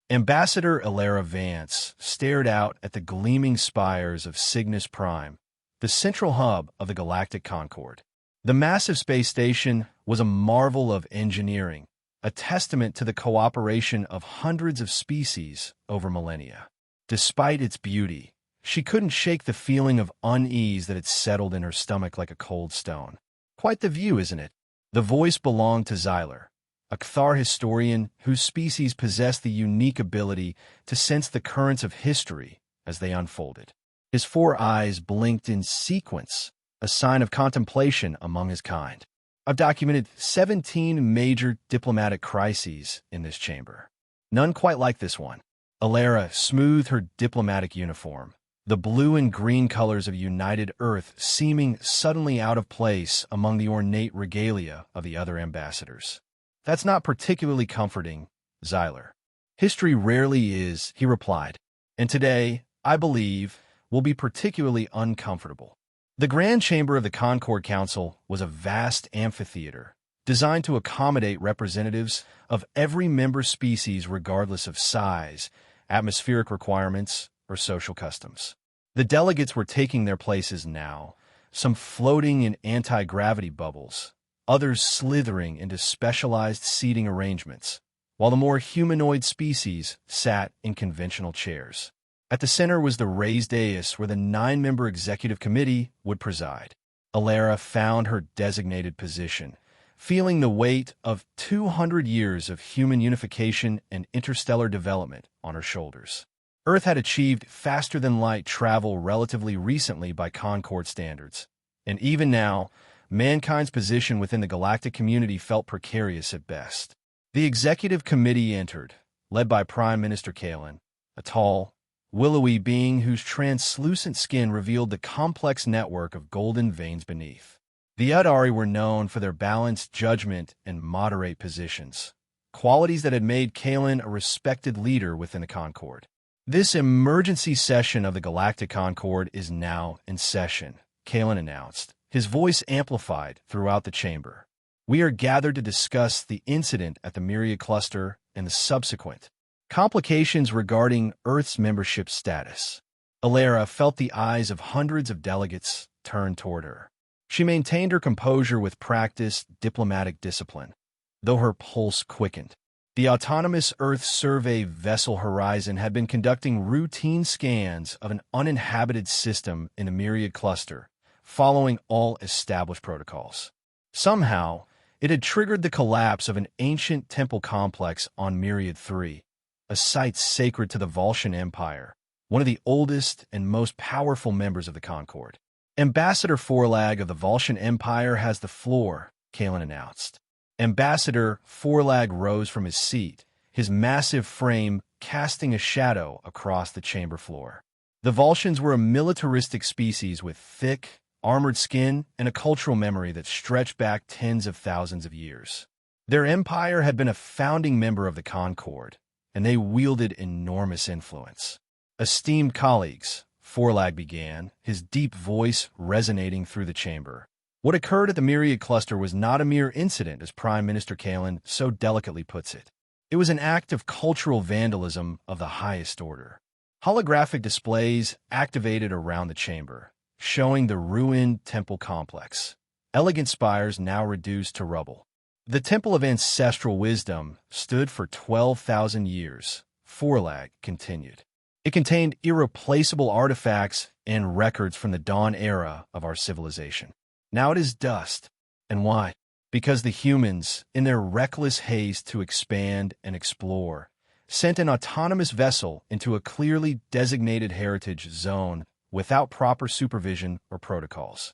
Ambassador Ilara Vance stared out at the gleaming spires of Cygnus Prime, the central hub of the Galactic Concord. The massive space station was a marvel of engineering, a testament to the cooperation of hundreds of species over millennia. Despite its beauty, she couldn't shake the feeling of unease that had settled in her stomach like a cold stone. Quite the view, isn't it? The voice belonged to Xyler, a Kthar historian whose species possessed the unique ability to sense the currents of history as they unfolded. His four eyes blinked in sequence, a sign of contemplation among his kind. I've documented 17 major diplomatic crises in this chamber. None quite like this one. Ilara smoothed her diplomatic uniform, the blue and green colors of United Earth seeming suddenly out of place among the ornate regalia of the other ambassadors. That's not particularly comforting, Xyler. History rarely is, he replied, and today, I believe, will be particularly uncomfortable. The Grand Chamber of the Concord Council was a vast amphitheater, designed to accommodate representatives of every member species regardless of size, atmospheric requirements, or social customs. The delegates were taking their places now, some floating in anti-gravity bubbles, others slithering into specialized seating arrangements, while the more humanoid species sat in conventional chairs. At the center was the raised dais where the 9-member executive committee would preside. Ilara found her designated position, feeling the weight of 200 years of human unification and interstellar development on her shoulders. Earth had achieved faster-than-light travel relatively recently by Concord standards, and even now, mankind's position within the galactic community felt precarious at best. The executive committee entered, led by Prime Minister Kalen, a tall, willowy being whose translucent skin revealed the complex network of golden veins beneath. The Udari were known for their balanced judgment and moderate positions, qualities that had made Kalen a respected leader within the Concord. This emergency session of the Galactic Concord is now in session, Kalen announced, his voice amplified throughout the chamber. We are gathered to discuss the incident at the Myriad Cluster and the subsequent complications regarding Earth's membership status. Ilara felt the eyes of hundreds of delegates turn toward her. She maintained her composure with practiced diplomatic discipline, though her pulse quickened. The autonomous Earth survey vessel Horizon had been conducting routine scans of an uninhabited system in the Myriad Cluster, following all established protocols. Somehow, it had triggered the collapse of an ancient temple complex on Myriad 3, a site sacred to the Volscian Empire, one of the oldest and most powerful members of the Concord. Ambassador Forlag of the Volscian Empire has the floor, Kalen announced. Ambassador Forlag rose from his seat, his massive frame casting a shadow across the chamber floor. The Volscians were a militaristic species with thick, armored skin and a cultural memory that stretched back tens of thousands of years. Their empire had been a founding member of the Concord, and they wielded enormous influence. Esteemed colleagues, Forlag began, his deep voice resonating through the chamber. What occurred at the Myriad Cluster was not a mere incident, as Prime Minister Kalen so delicately puts it. It was an act of cultural vandalism of the highest order. Holographic displays activated around the chamber, showing the ruined temple complex, elegant spires now reduced to rubble. The Temple of Ancestral Wisdom stood for 12,000 years, Forlag continued. It contained irreplaceable artifacts and records from the dawn era of our civilization. Now it is dust. And why? Because the humans, in their reckless haste to expand and explore, sent an autonomous vessel into a clearly designated heritage zone without proper supervision or protocols.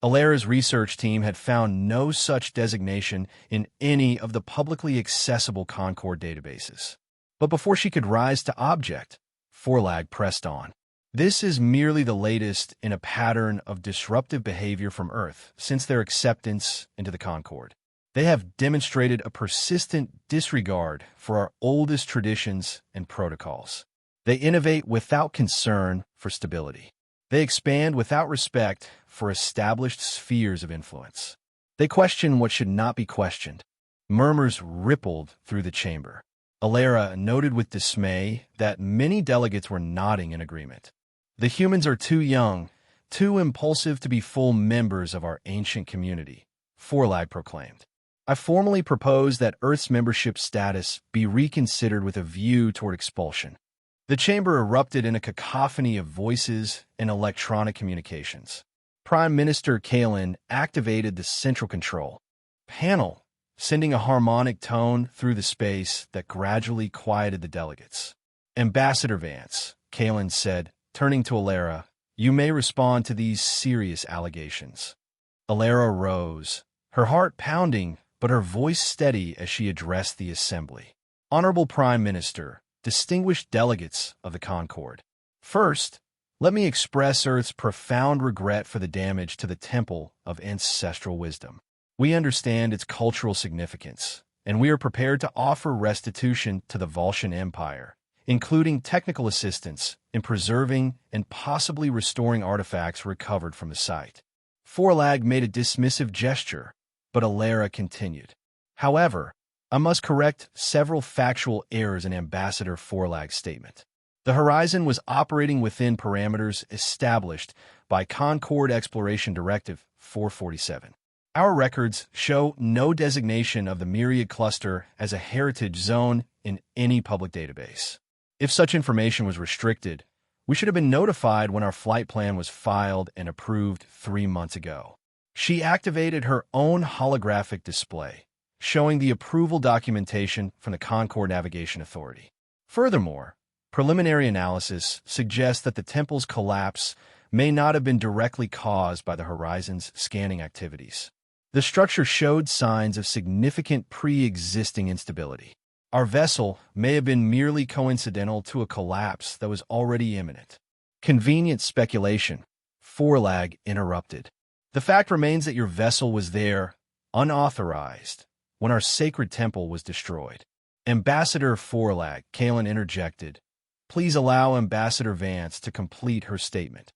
Ilara's research team had found no such designation in any of the publicly accessible Concord databases. But before she could rise to object, Forlag pressed on. This is merely the latest in a pattern of disruptive behavior from Earth since their acceptance into the Concord. They have demonstrated a persistent disregard for our oldest traditions and protocols. They innovate without concern for stability. They expand without respect for established spheres of influence. They question what should not be questioned. Murmurs rippled through the chamber. Alara noted with dismay that many delegates were nodding in agreement. The humans are too young, too impulsive to be full members of our ancient community, Forlag proclaimed. I formally propose that Earth's membership status be reconsidered with a view toward expulsion. The chamber erupted in a cacophony of voices and electronic communications. Prime Minister Kalin activated the central control panel, sending a harmonic tone through the space that gradually quieted the delegates. Ambassador Vance, Kalin said, turning to Alara, you may respond to these serious allegations. Alara rose, her heart pounding, but her voice steady as she addressed the assembly. Honorable Prime Minister, distinguished delegates of the Concord. First, let me express Earth's profound regret for the damage to the Temple of Ancestral Wisdom. We understand its cultural significance, and we are prepared to offer restitution to the Volscian Empire, including technical assistance in preserving and possibly restoring artifacts recovered from the site. Forlag made a dismissive gesture, but Alara continued. However, I must correct several factual errors in Ambassador Forlag's statement. The Horizon was operating within parameters established by Concord Exploration Directive 447. Our records show no designation of the Myriad Cluster as a heritage zone in any public database. If such information was restricted, we should have been notified when our flight plan was filed and approved 3 months ago. She activated her own holographic display, showing the approval documentation from the Concord Navigation Authority. Furthermore, preliminary analysis suggests that the temple's collapse may not have been directly caused by the Horizon's scanning activities. The structure showed signs of significant pre-existing instability. Our vessel may have been merely coincidental to a collapse that was already imminent. Convenient speculation, Forlag interrupted. The fact remains that your vessel was there, unauthorized, when our sacred temple was destroyed. Ambassador Forlag, Kalin interjected. Please allow Ambassador Vance to complete her statement.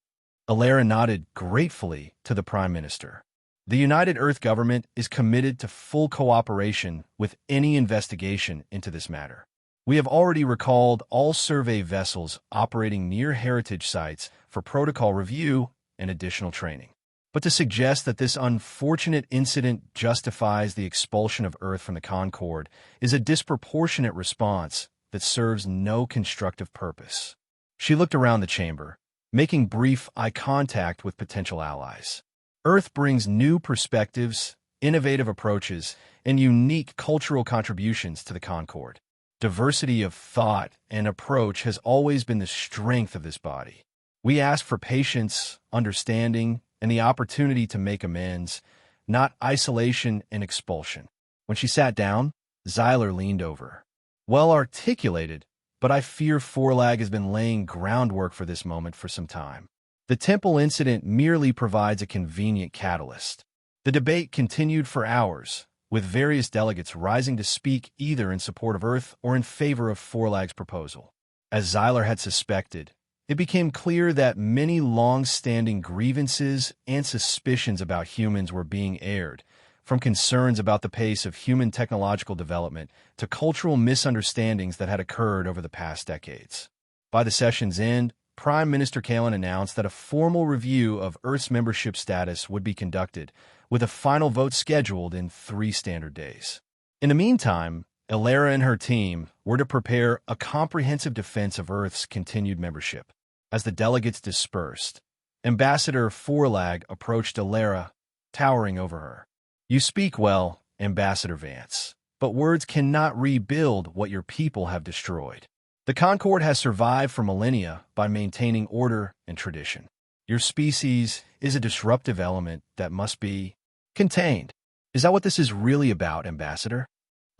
Alara nodded gratefully to the Prime Minister. The United Earth government is committed to full cooperation with any investigation into this matter. We have already recalled all survey vessels operating near heritage sites for protocol review and additional training. But to suggest that this unfortunate incident justifies the expulsion of Earth from the Concord is a disproportionate response that serves no constructive purpose. She looked around the chamber, making brief eye contact with potential allies. Earth brings new perspectives, innovative approaches, and unique cultural contributions to the Concord. Diversity of thought and approach has always been the strength of this body. We ask for patience, understanding, and the opportunity to make amends, not isolation and expulsion. When she sat down, Xyler leaned over. Well articulated, but I fear Forlag has been laying groundwork for this moment for some time. The temple incident merely provides a convenient catalyst. The debate continued for hours, with various delegates rising to speak either in support of Earth or in favor of Forlag's proposal. As Xyler had suspected, it became clear that many long-standing grievances and suspicions about humans were being aired, from concerns about the pace of human technological development to cultural misunderstandings that had occurred over the past decades. By the session's end, Prime Minister Kalin announced that a formal review of Earth's membership status would be conducted, with a final vote scheduled in 3 standard days. In the meantime, Alara and her team were to prepare a comprehensive defense of Earth's continued membership. As the delegates dispersed, Ambassador Forlag approached Alara, towering over her. You speak well, Ambassador Vance, but words cannot rebuild what your people have destroyed. The Concord has survived for millennia by maintaining order and tradition. Your species is a disruptive element that must be contained. Is that what this is really about, Ambassador?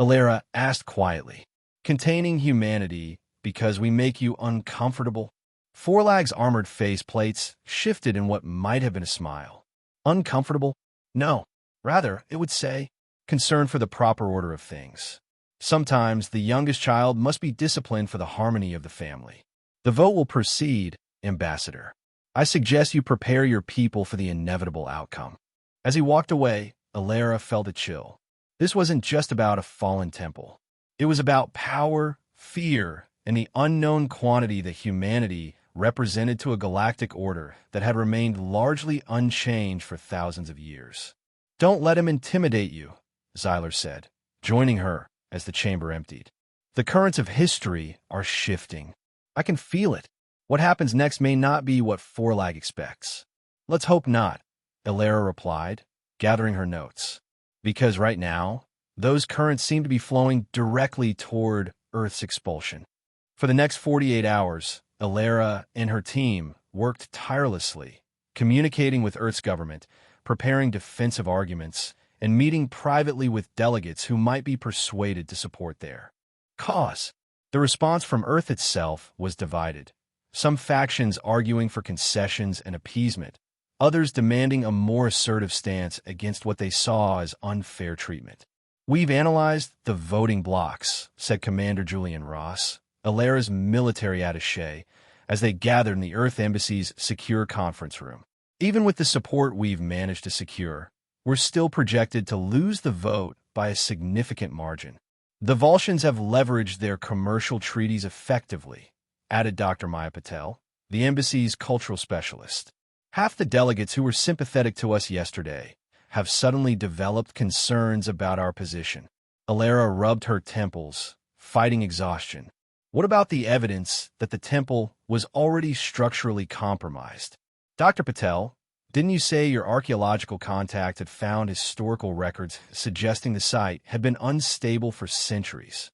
Alara asked quietly. Containing humanity because we make you uncomfortable? Forlag's armored face plates shifted in what might have been a smile. Uncomfortable? No. Rather, it would say, concern for the proper order of things. Sometimes the youngest child must be disciplined for the harmony of the family. The vote will proceed, Ambassador. I suggest you prepare your people for the inevitable outcome. As he walked away, Alara felt a chill. This wasn't just about a fallen temple. It was about power, fear, and the unknown quantity that humanity represented to a galactic order that had remained largely unchanged for thousands of years. "Don't let him intimidate you," Xyler said, joining her as the chamber emptied. "The currents of history are shifting. I can feel it. What happens next may not be what Forlag expects." "Let's hope not," Ilera replied, gathering her notes. "Because right now, those currents seem to be flowing directly toward Earth's expulsion." For the next 48 hours, Ilera and her team worked tirelessly, communicating with Earth's government, preparing defensive arguments, and meeting privately with delegates who might be persuaded to support their cause. The response from Earth itself was divided, some factions arguing for concessions and appeasement, others demanding a more assertive stance against what they saw as unfair treatment. "We've analyzed the voting blocks," said Commander Julian Ross, Ilera's military attaché, as they gathered in the Earth Embassy's secure conference room. "Even with the support we've managed to secure, we're still projected to lose the vote by a significant margin. The Volscians have leveraged their commercial treaties effectively," added Dr. Maya Patel, the embassy's cultural specialist. "Half the delegates who were sympathetic to us yesterday have suddenly developed concerns about our position." Ilera rubbed her temples, fighting exhaustion. "What about the evidence that the temple was already structurally compromised?" "Dr. Patel, didn't you say your archaeological contact had found historical records suggesting the site had been unstable for centuries?"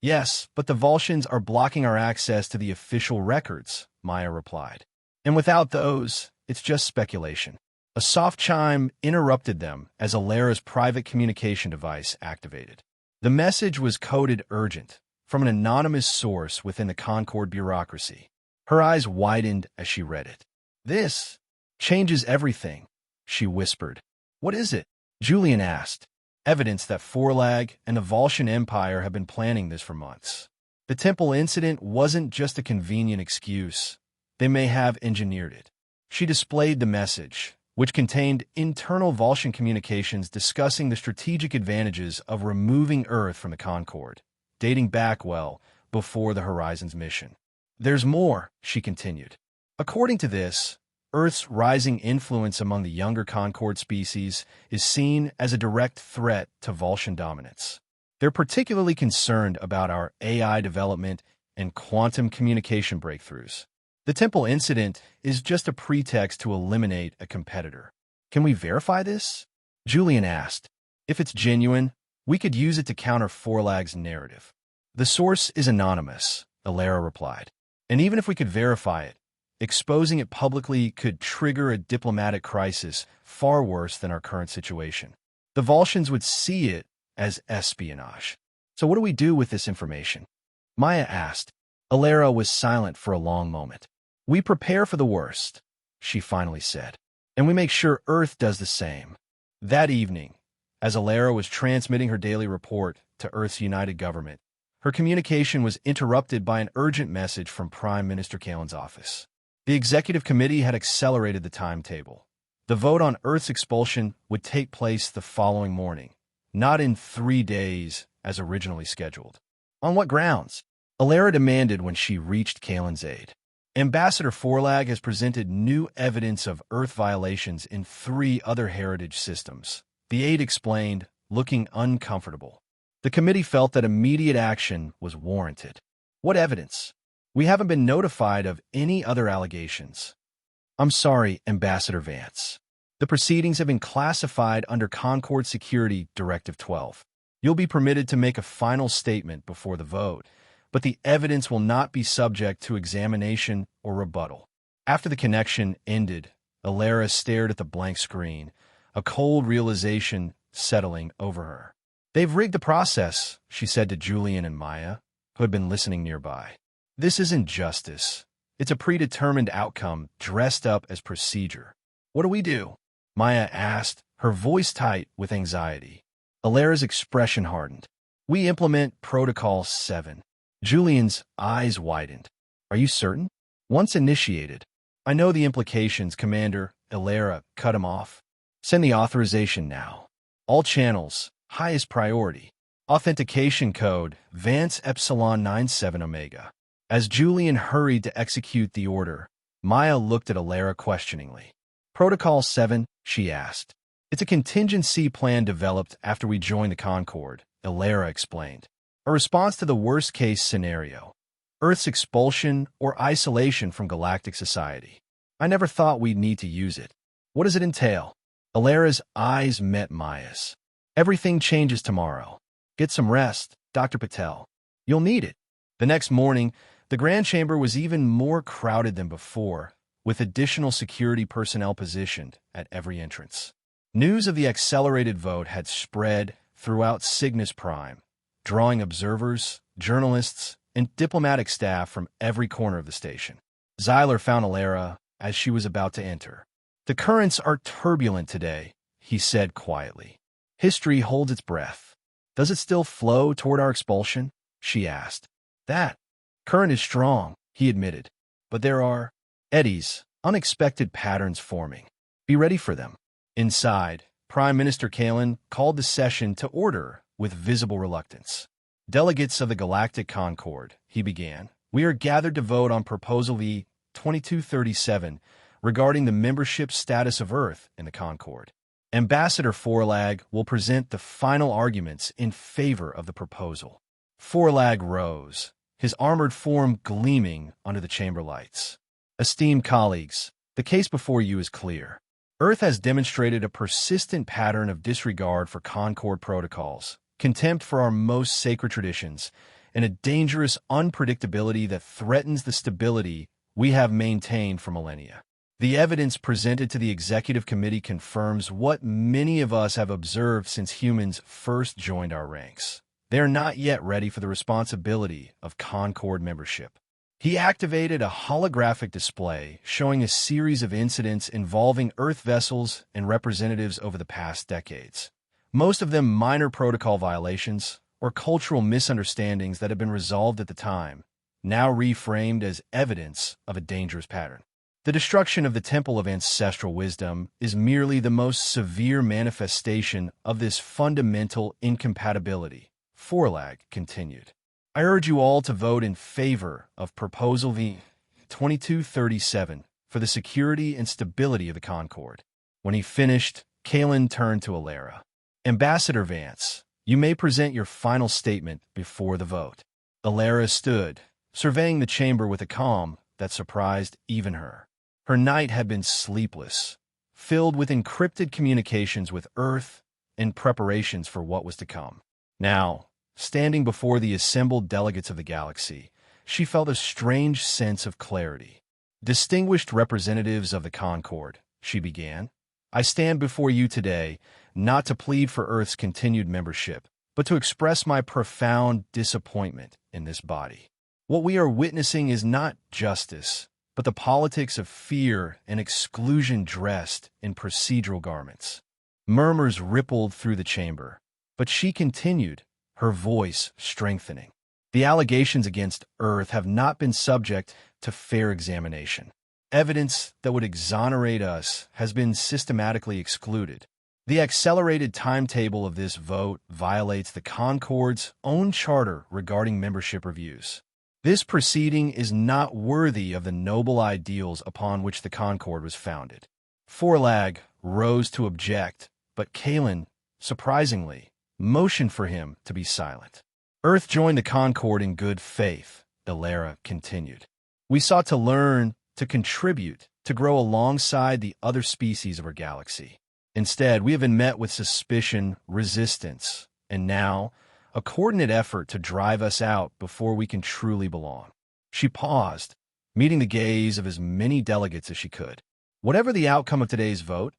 "Yes, but the Volscians are blocking our access to the official records," Maya replied. "And without those, it's just speculation." A soft chime interrupted them as Ilera's private communication device activated. The message was coded urgent, from an anonymous source within the Concord bureaucracy. Her eyes widened as she read it. "This changes everything," she whispered. "What is it?" Julian asked. "Evidence that Forlag and the Volscian Empire have been planning this for months. The temple incident wasn't just a convenient excuse. They may have engineered it." She displayed the message, which contained internal Volscian communications discussing the strategic advantages of removing Earth from the Concord, dating back well before the Horizons mission. "There's more," she continued. "According to this, Earth's rising influence among the younger Concord species is seen as a direct threat to Volscian dominance. They're particularly concerned about our AI development and quantum communication breakthroughs. The temple incident is just a pretext to eliminate a competitor." "Can we verify this?" Julian asked. "If it's genuine, we could use it to counter Forlag's narrative." "The source is anonymous," Ilera replied. "And even if we could verify it, exposing it publicly could trigger a diplomatic crisis far worse than our current situation. The Volscians would see it as espionage." "So what do we do with this information?" Maya asked. Ilera was silent for a long moment. "We prepare for the worst," she finally said, "and we make sure Earth does the same." That evening, as Ilera was transmitting her daily report to Earth's united government, her communication was interrupted by an urgent message from Prime Minister Kalen's office. The executive committee had accelerated the timetable. The vote on Earth's expulsion would take place the following morning, not in 3 days as originally scheduled. "On what grounds?" Ilera demanded when she reached Kalen's aide. "Ambassador Forlag has presented new evidence of Earth violations in 3 other heritage systems," the aide explained, looking uncomfortable. The committee felt that immediate action was warranted. "What evidence?" "We haven't been notified of any other allegations." "I'm sorry, Ambassador Vance. The proceedings have been classified under Concord Security Directive 12. You'll be permitted to make a final statement before the vote, but the evidence will not be subject to examination or rebuttal." After the connection ended, Ilera stared at the blank screen, a cold realization settling over her. "They've rigged the process," she said to Julian and Maya, who had been listening nearby. "This isn't justice. It's a predetermined outcome dressed up as procedure." "What do we do?" Maya asked, her voice tight with anxiety. Ilera's expression hardened. "We implement Protocol 7. Julian's eyes widened. "Are you certain?" "Once initiated." "I know the implications, Commander," Ilera cut him off. "Send the authorization now. All channels, highest priority." Authentication code Vance Epsilon 97 Omega. As Julian hurried to execute the order, Maya looked at Alara questioningly. Protocol 7, she asked. It's a contingency plan developed after we joined the Concord, Alara explained. A response to the worst-case scenario, Earth's expulsion or isolation from galactic society. I never thought we'd need to use it. What does it entail? Alara's eyes met Maya's. Everything changes tomorrow. Get some rest, Dr. Patel. You'll need it. The next morning, the Grand Chamber was even more crowded than before, with additional security personnel positioned at every entrance. News of the accelerated vote had spread throughout Cygnus Prime, drawing observers, journalists, and diplomatic staff from every corner of the station. Xyler found Alara as she was about to enter. The currents are turbulent today, he said quietly. History holds its breath. Does it still flow toward our expulsion? She asked. That current is strong, he admitted, but there are eddies, unexpected patterns forming. Be ready for them. Inside, Prime Minister Kalen called the session to order with visible reluctance. Delegates of the Galactic Concord, he began, we are gathered to vote on Proposal V 2237 regarding the membership status of Earth in the Concord. Ambassador Forlag will present the final arguments in favor of the proposal. Forlag rose, his armored form gleaming under the chamber lights. Esteemed colleagues, the case before you is clear. Earth has demonstrated a persistent pattern of disregard for Concord protocols, contempt for our most sacred traditions, and a dangerous unpredictability that threatens the stability we have maintained for millennia. The evidence presented to the Executive Committee confirms what many of us have observed since humans first joined our ranks. They are not yet ready for the responsibility of Concord membership. He activated a holographic display showing a series of incidents involving Earth vessels and representatives over the past decades. Most of them minor protocol violations or cultural misunderstandings that had been resolved at the time, now reframed as evidence of a dangerous pattern. The destruction of the Temple of Ancestral Wisdom is merely the most severe manifestation of this fundamental incompatibility, Forlag continued. I urge you all to vote in favor of Proposal V 2237 for the security and stability of the Concord. When he finished, Kalen turned to Alara. Ambassador Vance, you may present your final statement before the vote. Alara stood, surveying the chamber with a calm that surprised even her. Her night had been sleepless, filled with encrypted communications with Earth and preparations for what was to come. Now, standing before the assembled delegates of the galaxy, she felt a strange sense of clarity. Distinguished representatives of the Concord, she began, I stand before you today not to plead for Earth's continued membership, but to express my profound disappointment in this body. What we are witnessing is not justice, but the politics of fear and exclusion dressed in procedural garments. Murmurs rippled through the chamber, but she continued, her voice strengthening. The allegations against Earth have not been subject to fair examination. Evidence that would exonerate us has been systematically excluded. The accelerated timetable of this vote violates the Concord's own charter regarding membership reviews. This proceeding is not worthy of the noble ideals upon which the Concord was founded. Forlag rose to object, but Kalen, surprisingly, motioned for him to be silent. Earth joined the Concord in good faith, Alara continued. We sought to learn, to contribute, to grow alongside the other species of our galaxy. Instead, we have been met with suspicion, resistance, and now, a coordinated effort to drive us out before we can truly belong. She paused, meeting the gaze of as many delegates as she could. Whatever the outcome of today's vote,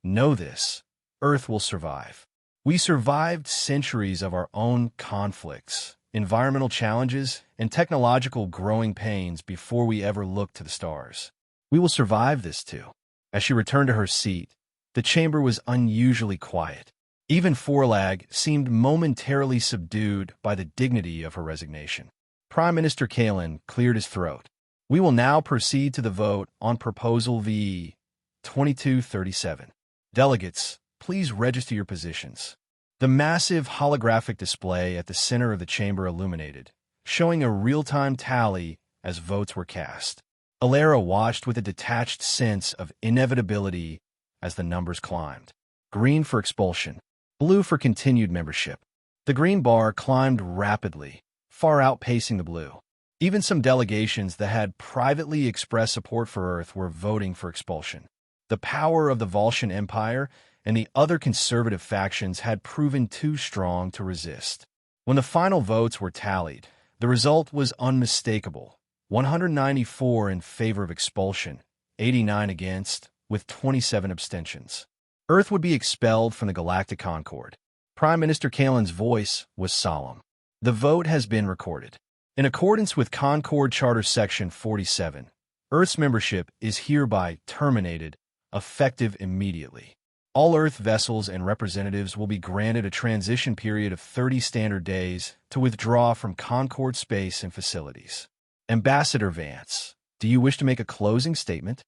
know this, Earth will survive. We survived centuries of our own conflicts, environmental challenges, and technological growing pains before we ever looked to the stars. We will survive this too. As she returned to her seat, the chamber was unusually quiet. Even Forlag seemed momentarily subdued by the dignity of her resignation. Prime Minister Kalen cleared his throat. We will now proceed to the vote on Proposal V 2237. Delegates, please register your positions. The massive holographic display at the center of the chamber illuminated, showing a real-time tally as votes were cast. Alara watched with a detached sense of inevitability as the numbers climbed. Green for expulsion, blue for continued membership. The green bar climbed rapidly, far outpacing the blue. Even some delegations that had privately expressed support for Earth were voting for expulsion. The power of the Volscian Empire and the other conservative factions had proven too strong to resist. When the final votes were tallied, the result was unmistakable. 194 in favor of expulsion, 89 against, with 27 abstentions. Earth would be expelled from the Galactic Concord. Prime Minister Kalen's voice was solemn. The vote has been recorded. In accordance with Concord Charter Section 47, Earth's membership is hereby terminated, effective immediately. All Earth vessels and representatives will be granted a transition period of 30 standard days to withdraw from Concord space and facilities. Ambassador Vance, do you wish to make a closing statement?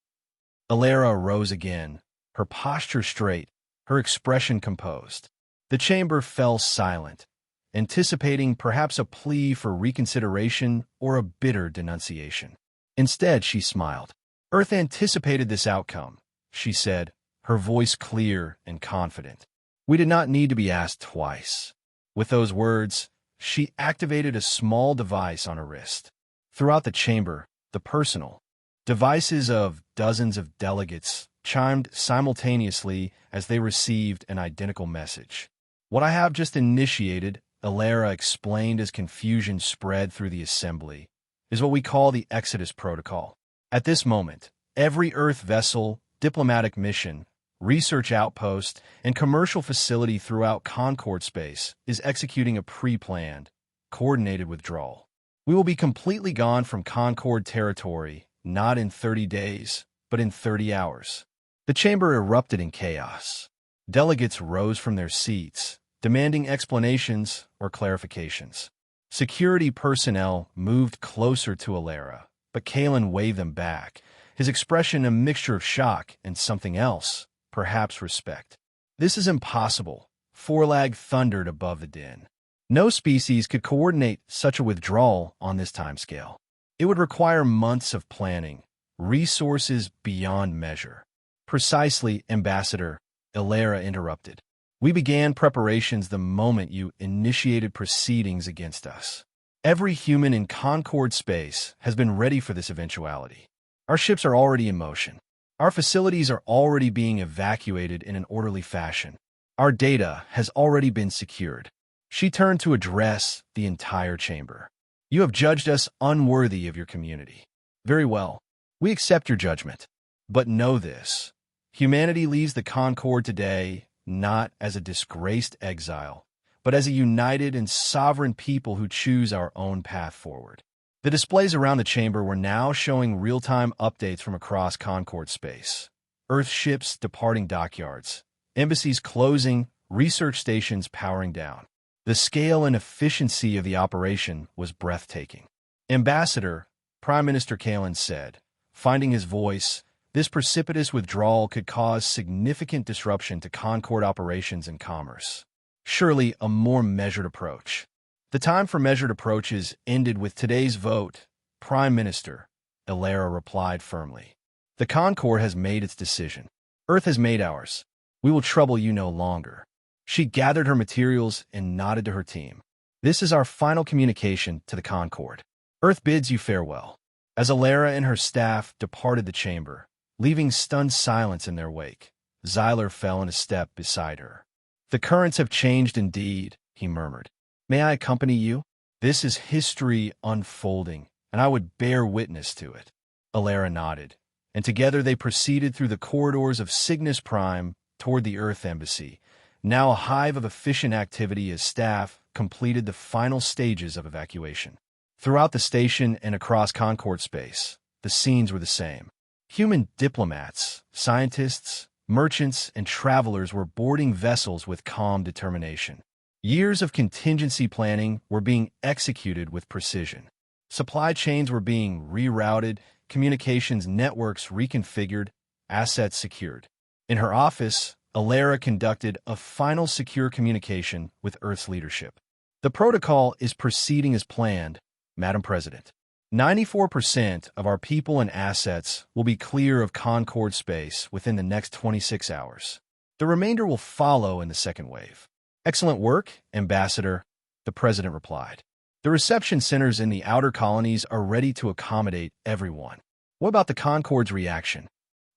Alara rose again, her posture straight, her expression composed. The chamber fell silent, anticipating perhaps a plea for reconsideration or a bitter denunciation. Instead, she smiled. Earth anticipated this outcome, she said, her voice clear and confident. We did not need to be asked twice. With those words, she activated a small device on her wrist. Throughout the chamber, the personal devices of dozens of delegates chimed simultaneously as they received an identical message. What I have just initiated, Alara explained as confusion spread through the assembly, is what we call the Exodus Protocol. At this moment, every Earth vessel, diplomatic mission, research outpost, and commercial facility throughout Concord space is executing a pre-planned, coordinated withdrawal. We will be completely gone from Concord territory, not in 30 days, but in 30 hours. The chamber erupted in chaos. Delegates rose from their seats, demanding explanations or clarifications. Security personnel moved closer to Alara, but Kalen waved them back, his expression a mixture of shock and something else, perhaps respect. This is impossible, Forlag thundered above the din. No species could coordinate such a withdrawal on this timescale. It would require months of planning, resources beyond measure. Precisely, Ambassador, Alara interrupted. We began preparations the moment you initiated proceedings against us. Every human in Concord space has been ready for this eventuality. Our ships are already in motion. Our facilities are already being evacuated in an orderly fashion. Our data has already been secured. She turned to address the entire chamber. You have judged us unworthy of your community. Very well. We accept your judgment. But know this. Humanity leaves the Concord today not as a disgraced exile, but as a united and sovereign people who choose our own path forward. The displays around the chamber were now showing real-time updates from across Concord space. Earth ships departing dockyards, embassies closing, research stations powering down. The scale and efficiency of the operation was breathtaking. Ambassador, Prime Minister Kalen said, finding his voice, this precipitous withdrawal could cause significant disruption to Concord operations and commerce. Surely a more measured approach. The time for measured approaches ended with today's vote, Prime Minister, Alara replied firmly. The Concord has made its decision. Earth has made ours. We will trouble you no longer. She gathered her materials and nodded to her team. This is our final communication to the Concord. Earth bids you farewell. As Alara and her staff departed the chamber, leaving stunned silence in their wake, Xyler fell in a step beside her. The currents have changed indeed, he murmured. May I accompany you? This is history unfolding, and I would bear witness to it. Alara nodded, and together they proceeded through the corridors of Cygnus Prime toward the Earth Embassy, now a hive of efficient activity as staff completed the final stages of evacuation. Throughout the station and across Concord space, the scenes were the same. Human diplomats, scientists, merchants, and travelers were boarding vessels with calm determination. Years of contingency planning were being executed with precision. Supply chains were being rerouted, communications networks reconfigured, assets secured. In her office, Alara conducted a final secure communication with Earth's leadership. The protocol is proceeding as planned, Madam President. 94% of our people and assets will be clear of Concord space within the next 26 hours. The remainder will follow in the second wave. Excellent work, Ambassador, the President replied. The reception centers in the outer colonies are ready to accommodate everyone. What about the Concord's reaction?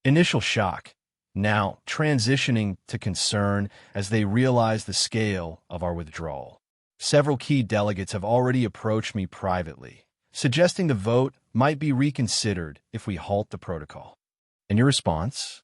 Initial shock, now transitioning to concern as they realize the scale of our withdrawal. Several key delegates have already approached me privately, suggesting the vote might be reconsidered if we halt the protocol. And your response?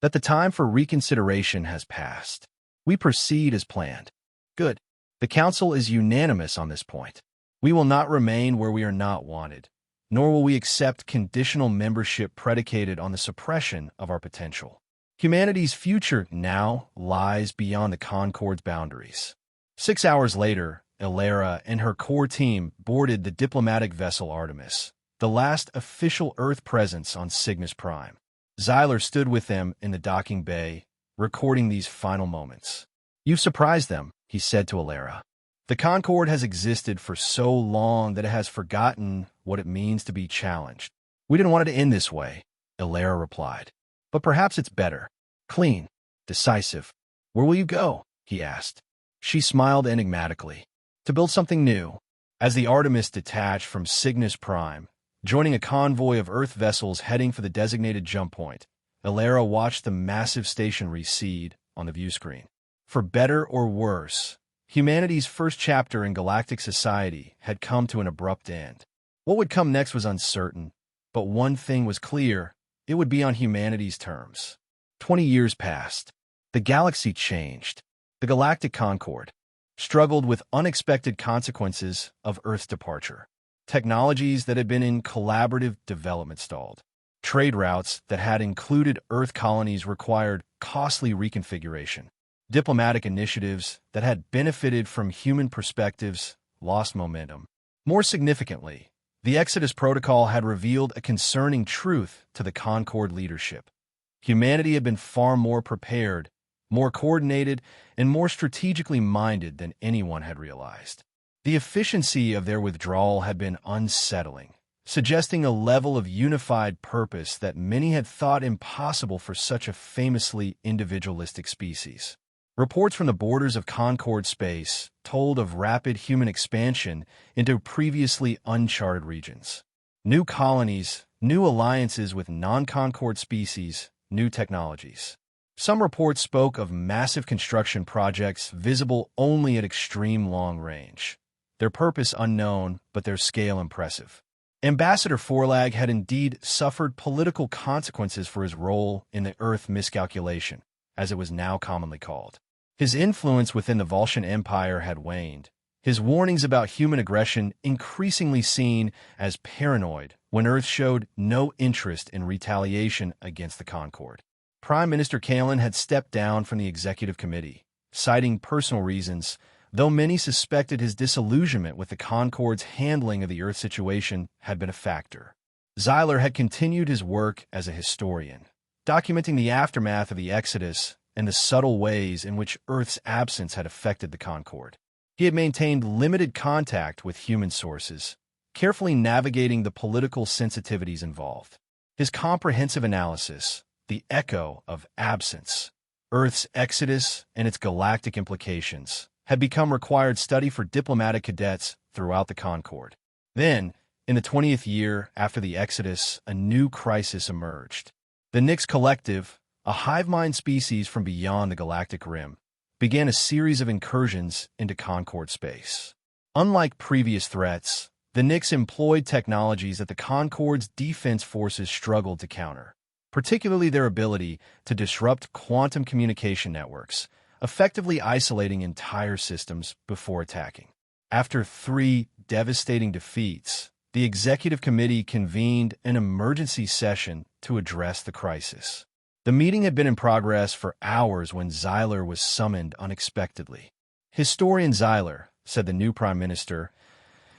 That the time for reconsideration has passed. We proceed as planned. Good. The Council is unanimous on this point. We will not remain where we are not wanted, nor will we accept conditional membership predicated on the suppression of our potential. Humanity's future now lies beyond the Concord's boundaries. 6 hours later, Alara and her core team boarded the diplomatic vessel Artemis, the last official Earth presence on Cygnus Prime. Xyler stood with them in the docking bay, recording these final moments. "You've surprised them," he said to Alara. "The Concorde has existed for so long that it has forgotten what it means to be challenged. We didn't want it to end this way," Alara replied. "But perhaps it's better. Clean. Decisive. Where will you go?" he asked. She smiled enigmatically. "To build something new." As the Artemis detached from Cygnus Prime, joining a convoy of Earth vessels heading for the designated jump point, Alara watched the massive station recede on the view screen. For better or worse, humanity's first chapter in galactic society had come to an abrupt end. What would come next was uncertain, but one thing was clear: it would be on humanity's terms. 20 years passed. The galaxy changed. The Galactic Concorde struggled with unexpected consequences of Earth's departure. Technologies that had been in collaborative development stalled. Trade routes that had included Earth colonies required costly reconfiguration. Diplomatic initiatives that had benefited from human perspectives lost momentum. More significantly, the Exodus Protocol had revealed a concerning truth to the Concorde leadership. Humanity had been far more prepared, more coordinated, and more strategically minded than anyone had realized. The efficiency of their withdrawal had been unsettling, suggesting a level of unified purpose that many had thought impossible for such a famously individualistic species. Reports from the borders of Concorde space told of rapid human expansion into previously uncharted regions. New colonies, new alliances with non-Concorde species, new technologies. Some reports spoke of massive construction projects visible only at extreme long range. Their purpose unknown, but their scale impressive. Ambassador Forlag had indeed suffered political consequences for his role in the Earth miscalculation, as it was now commonly called. His influence within the Volscian Empire had waned, his warnings about human aggression increasingly seen as paranoid when Earth showed no interest in retaliation against the Concorde. Prime Minister Kalin had stepped down from the executive committee, citing personal reasons, though many suspected his disillusionment with the Concorde's handling of the Earth situation had been a factor. Xyler had continued his work as a historian, documenting the aftermath of the Exodus and the subtle ways in which Earth's absence had affected the Concorde. He had maintained limited contact with human sources, carefully navigating the political sensitivities involved. His comprehensive analysis, the echo of absence, Earth's exodus and its galactic implications, had become required study for diplomatic cadets throughout the Concorde. Then, in the 20th year after the Exodus, a new crisis emerged. The Nyx Collective, a hive mind species from beyond the galactic rim, began a series of incursions into Concorde space. Unlike previous threats, the Nyx employed technologies that the Concorde's defense forces struggled to counter, particularly their ability to disrupt quantum communication networks, effectively isolating entire systems before attacking. After 3 devastating defeats, the executive committee convened an emergency session to address the crisis. The meeting had been in progress for hours when Xyler was summoned unexpectedly. "Historian Xyler," said the new prime minister,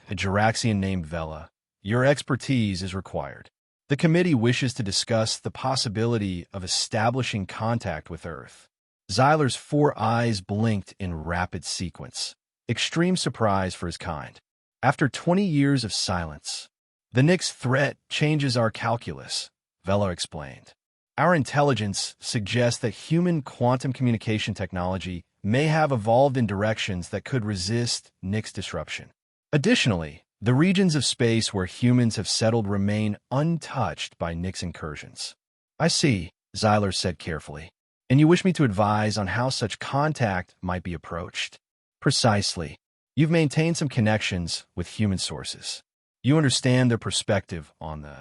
a Jiraxian named Vela, "your expertise is required. The committee wishes to discuss the possibility of establishing contact with Earth." Xyler's 4 eyes blinked in rapid sequence. Extreme surprise for his kind. After 20 years of silence, the Nix threat changes our calculus, Vela explained. Our intelligence suggests that human quantum communication technology may have evolved in directions that could resist Nix disruption. Additionally, the regions of space where humans have settled remain untouched by Nix incursions. I see, Xyler said carefully. And you wish me to advise on how such contact might be approached? Precisely. You've maintained some connections with human sources. You understand their perspective on the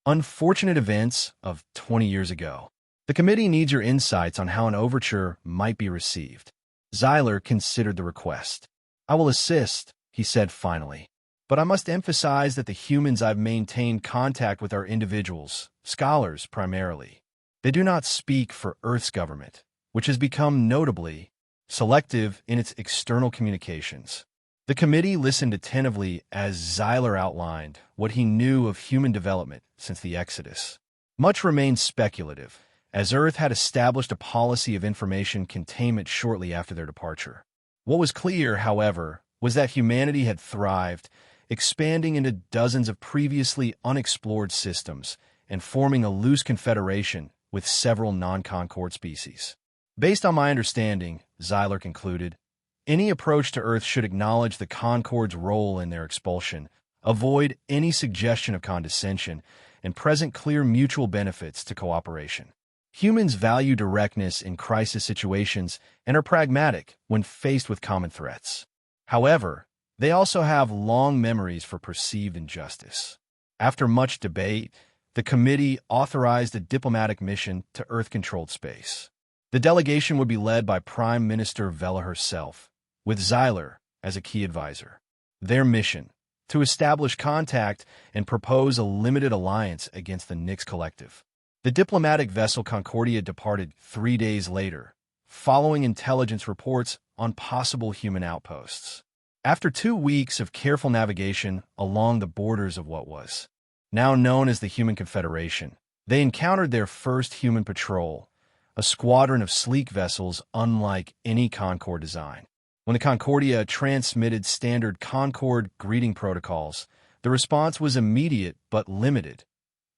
unfortunate events of 20 years ago. The committee needs your insights on how an overture might be received. Xyler considered the request. I will assist, he said finally. But I must emphasize that the humans I've maintained contact with are individuals, scholars primarily. They do not speak for Earth's government, which has become notably selective in its external communications. The committee listened attentively as Xyler outlined what he knew of human development since the Exodus. Much remained speculative, as Earth had established a policy of information containment shortly after their departure. What was clear, however, was that humanity had thrived, expanding into dozens of previously unexplored systems and forming a loose confederation with several non-Concord species. Based on my understanding, Xyler concluded, any approach to Earth should acknowledge the Concord's role in their expulsion, avoid any suggestion of condescension, and present clear mutual benefits to cooperation. Humans value directness in crisis situations and are pragmatic when faced with common threats. However, they also have long memories for perceived injustice. After much debate, the committee authorized a diplomatic mission to Earth-controlled space. The delegation would be led by Prime Minister Vela herself, with Xyler as a key advisor. Their mission, to establish contact and propose a limited alliance against the Nix Collective. The diplomatic vessel Concordia departed 3 days later, following intelligence reports on possible human outposts. After 2 weeks of careful navigation along the borders of what was now known as the Human Confederation, they encountered their first human patrol, a squadron of sleek vessels unlike any Concord design. When the Concordia transmitted standard Concord greeting protocols, the response was immediate but limited.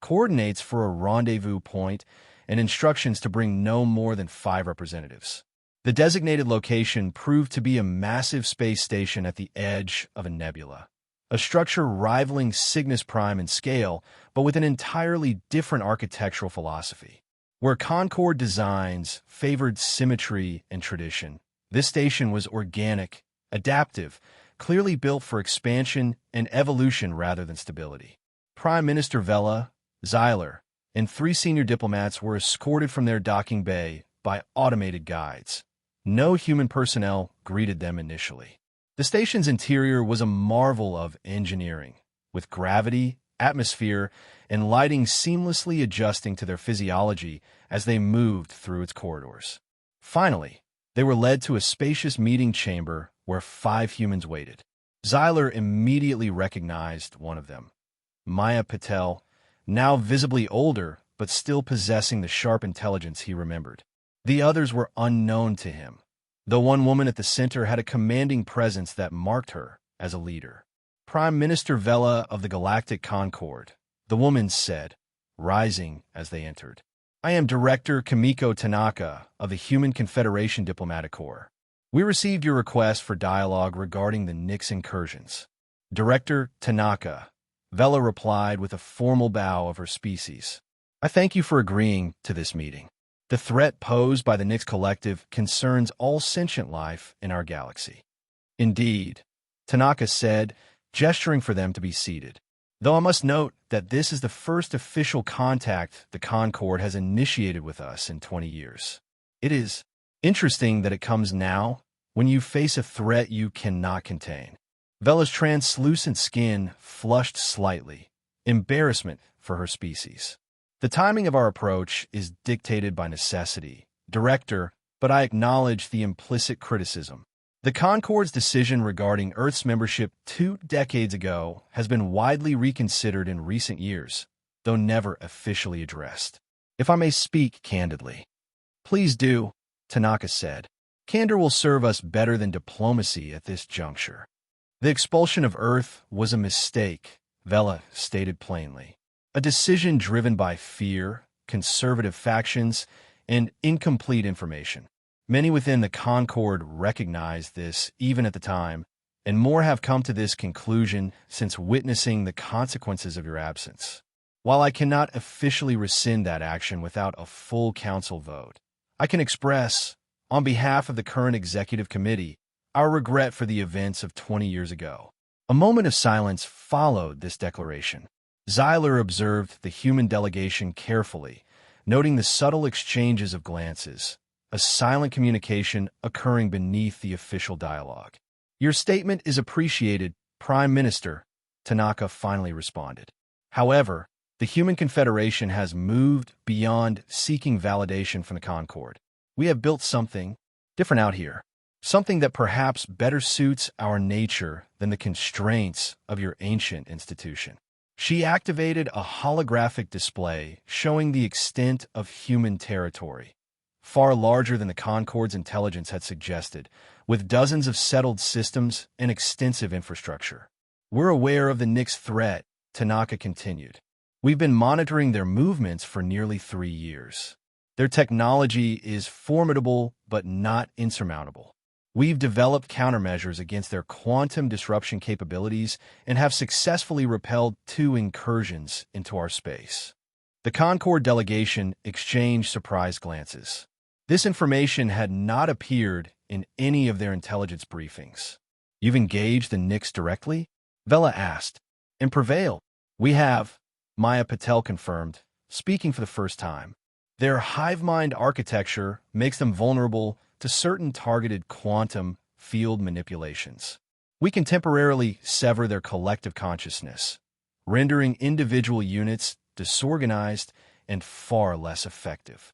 Coordinates for a rendezvous point and instructions to bring no more than 5 representatives. The designated location proved to be a massive space station at the edge of a nebula, a structure rivaling Cygnus Prime in scale, but with an entirely different architectural philosophy. Where Concord designs favored symmetry and tradition, this station was organic, adaptive, clearly built for expansion and evolution rather than stability. Prime Minister Vela, Xyler, and 3 senior diplomats were escorted from their docking bay by automated guides. No human personnel greeted them initially. The station's interior was a marvel of engineering, with gravity, atmosphere, and lighting seamlessly adjusting to their physiology as they moved through its corridors. Finally, they were led to a spacious meeting chamber where 5 humans waited. Xyler immediately recognized one of them, Maya Patel, now visibly older but still possessing the sharp intelligence he remembered. The others were unknown to him, though one woman at the center had a commanding presence that marked her as a leader. Prime Minister Vela of the Galactic Concord, the woman said, rising as they entered. I am Director Kimiko Tanaka of the Human Confederation Diplomatic Corps. We received your request for dialogue regarding the Nix incursions. Director Tanaka, Vela replied with a formal bow of her species. I thank you for agreeing to this meeting. The threat posed by the Nix Collective concerns all sentient life in our galaxy. Indeed, Tanaka said, gesturing for them to be seated. Though I must note that this is the first official contact the Concord has initiated with us in 20 years. It is interesting that it comes now, when you face a threat you cannot contain. Vela's translucent skin flushed slightly, embarrassment for her species. The timing of our approach is dictated by necessity, Director, but I acknowledge the implicit criticism. The Concord's decision regarding Earth's membership 2 decades ago has been widely reconsidered in recent years, though never officially addressed. If I may speak candidly. Please do. Tanaka said. Candor will serve us better than diplomacy at this juncture. The expulsion of Earth was a mistake, Vela stated plainly. A decision driven by fear, conservative factions, and incomplete information. Many within the Concord recognized this even at the time, and more have come to this conclusion since witnessing the consequences of your absence. While I cannot officially rescind that action without a full council vote, I can express, on behalf of the current executive committee, our regret for the events of 20 years ago. A moment of silence followed this declaration. Xyler observed the human delegation carefully, noting the subtle exchanges of glances, a silent communication occurring beneath the official dialogue. Your statement is appreciated, Prime Minister, Tanaka finally responded. However, the Human Confederation has moved beyond seeking validation from the Concord. We have built something different out here, something that perhaps better suits our nature than the constraints of your ancient institution. She activated a holographic display showing the extent of human territory, far larger than the Concord's intelligence had suggested, with dozens of settled systems and extensive infrastructure. We're aware of the Nyx threat, Tanaka continued. We've been monitoring their movements for nearly 3 years. Their technology is formidable but not insurmountable. We've developed countermeasures against their quantum disruption capabilities and have successfully repelled 2 incursions into our space. The Concord delegation exchanged surprised glances. This information had not appeared in any of their intelligence briefings. You've engaged the Nyx directly? Vela asked. And prevailed. We have, Maya Patel confirmed, speaking for the first time. Their hive mind architecture makes them vulnerable to certain targeted quantum field manipulations. We can temporarily sever their collective consciousness, rendering individual units disorganized and far less effective.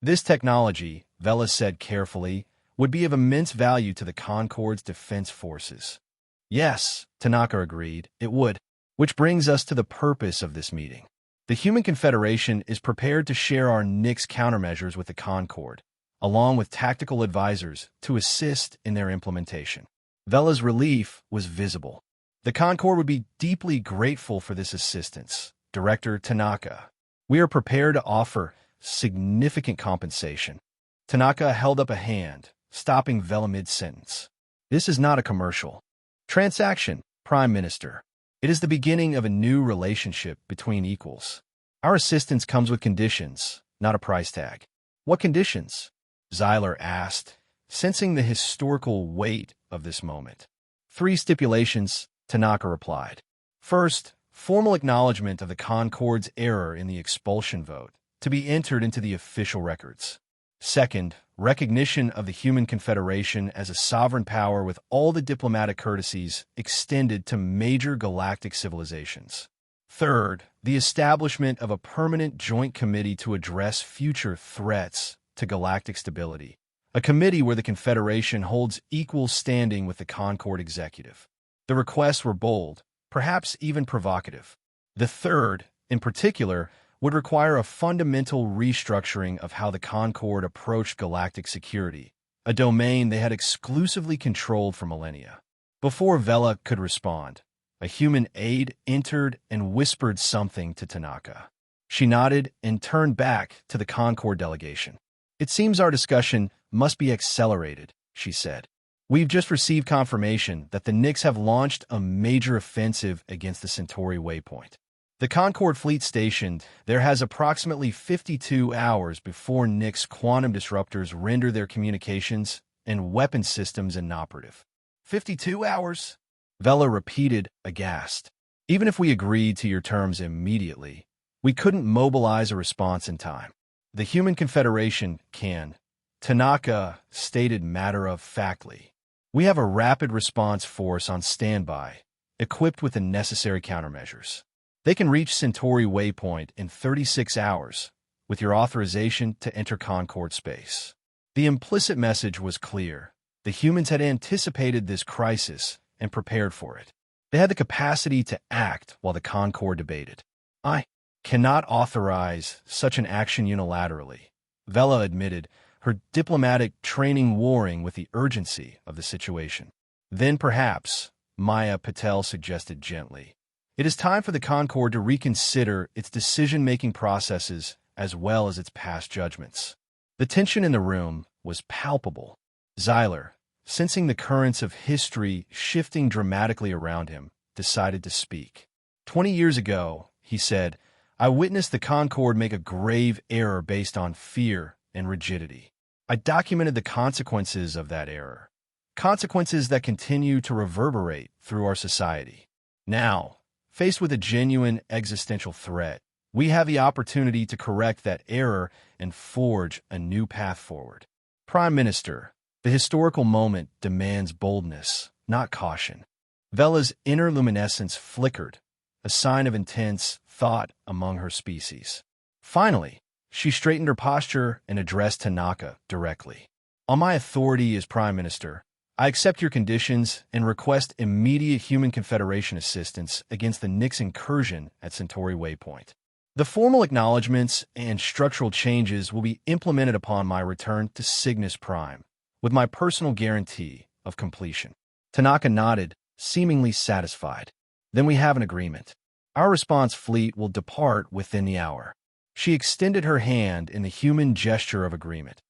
This technology, Vela said carefully, would be of immense value to the Concord's defense forces. Yes, Tanaka agreed, it would. Which brings us to the purpose of this meeting. The Human Confederation is prepared to share our Nyx countermeasures with the Concord, along with tactical advisors to assist in their implementation. Vela's relief was visible. The Concord would be deeply grateful for this assistance, Director Tanaka. We are prepared to offer significant compensation. Tanaka held up a hand, stopping Vela mid-sentence. This is not a commercial transaction, Prime Minister. It is the beginning of a new relationship between equals. Our assistance comes with conditions, not a price tag. What conditions? Xyler asked, sensing the historical weight of this moment. 3 stipulations, Tanaka replied. First, formal acknowledgement of the Concord's error in the expulsion vote, to be entered into the official records. Second, recognition of the Human Confederation as a sovereign power with all the diplomatic courtesies extended to major galactic civilizations. Third, the establishment of a permanent joint committee to address future threats to galactic stability, a committee where the Confederation holds equal standing with the Concord executive. The requests were bold, perhaps even provocative. The third, in particular, would require a fundamental restructuring of how the Concord approached galactic security, a domain they had exclusively controlled for millennia. Before Vela could respond, a human aide entered and whispered something to Tanaka. She nodded and turned back to the Concord delegation. It seems our discussion must be accelerated, she said. We've just received confirmation that the Nyx have launched a major offensive against the Centauri waypoint. The Concord fleet stationed there has approximately 52 hours before Nyx quantum disruptors render their communications and weapon systems inoperative. 52 hours? Vela repeated, aghast. Even if we agreed to your terms immediately, we couldn't mobilize a response in time. The Human Confederation can, Tanaka stated matter-of-factly. We have a rapid response force on standby, equipped with the necessary countermeasures. They can reach Centauri waypoint in 36 hours, with your authorization to enter Concord space. The implicit message was clear. The humans had anticipated this crisis and prepared for it. They had the capacity to act while the Concord debated. I cannot authorize such an action unilaterally, Vela admitted, her diplomatic training warring with the urgency of the situation. Then perhaps, Maya Patel suggested gently, it is time for the Concord to reconsider its decision-making processes as well as its past judgments. The tension in the room was palpable. Xyler, sensing the currents of history shifting dramatically around him, decided to speak. 20 years ago, he said, I witnessed the Concord make a grave error based on fear and rigidity. I documented the consequences of that error, consequences that continue to reverberate through our society. Now, faced with a genuine existential threat, we have the opportunity to correct that error and forge a new path forward. Prime Minister, the historical moment demands boldness, not caution. Vela's inner luminescence flickered, a sign of intense thought among her species. Finally, she straightened her posture and addressed Tanaka directly. On my authority as Prime Minister, I accept your conditions and request immediate Human Confederation assistance against the Nix incursion at Centauri Waypoint. The formal acknowledgments and structural changes will be implemented upon my return to Cygnus Prime, with my personal guarantee of completion. Tanaka nodded, seemingly satisfied. Then we have an agreement. Our response fleet will depart within the hour. She extended her hand in the human gesture of agreement,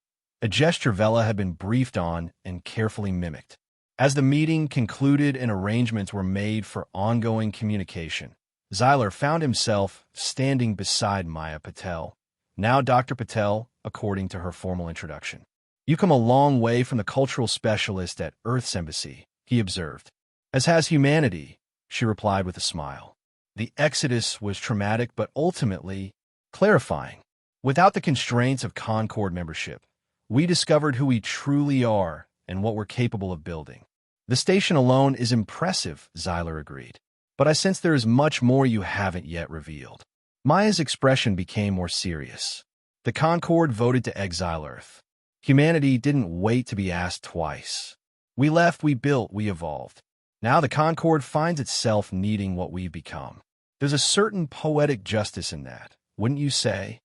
a gesture Vela had been briefed on and carefully mimicked. As the meeting concluded and arrangements were made for ongoing communication, Xyler found himself standing beside Maya Patel, now Dr. Patel, according to her formal introduction. You come a long way from the cultural specialist at Earth's embassy, he observed. As has humanity, she replied with a smile. The exodus was traumatic but ultimately clarifying. Without the constraints of Concord membership, we discovered who we truly are and what we're capable of building. The station alone is impressive, Xyler agreed. But I sense there is much more you haven't yet revealed. Maya's expression became more serious. The Concord voted to exile Earth. Humanity didn't wait to be asked twice. We left, we built, we evolved. Now the Concord finds itself needing what we've become. There's a certain poetic justice in that, wouldn't you say?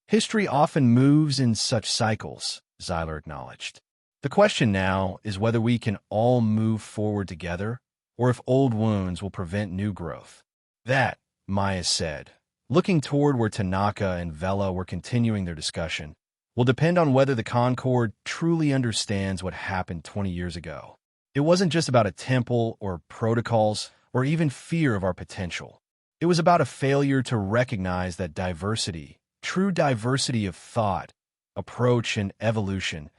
History often moves in such cycles, Xyler acknowledged. The question now is whether we can all move forward together, or if old wounds will prevent new growth. That, Maya said, looking toward where Tanaka and Vela were continuing their discussion, will depend on whether the Concord truly understands what happened 20 years ago. It wasn't just about a temple or protocols or even fear of our potential. It was about a failure to recognize that diversity, true diversity of thought, approach, and evolution,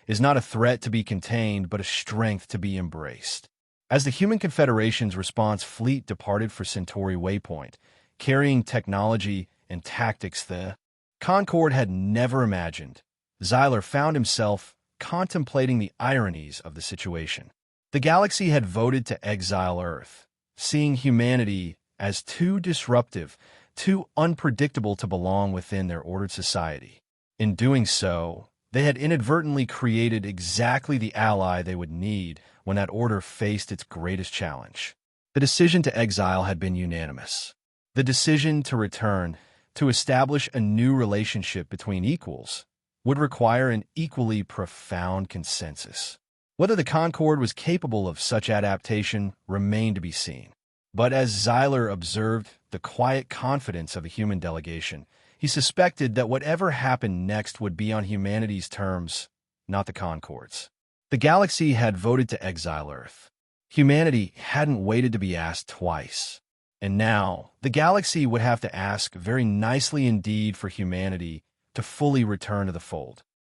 is not a threat to be contained but a strength to be embraced. As the Human Confederation's response fleet departed for Centauri Waypoint, carrying technology and tactics the Concord had never imagined, Xyler found himself contemplating the ironies of the situation. The galaxy had voted to exile Earth, seeing humanity as too disruptive, too unpredictable to belong within their ordered society. In doing so, they had inadvertently created exactly the ally they would need when that order faced its greatest challenge. The decision to exile had been unanimous. The decision to return, to establish a new relationship between equals, would require an equally profound consensus. Whether the Concord was capable of such adaptation remained to be seen. But as Xyler observed the quiet confidence of the human delegation, he suspected that whatever happened next would be on humanity's terms, not the Concord's. The galaxy had voted to exile Earth. Humanity hadn't waited to be asked twice. And now, the galaxy would have to ask very nicely indeed for humanity to fully return to the fold.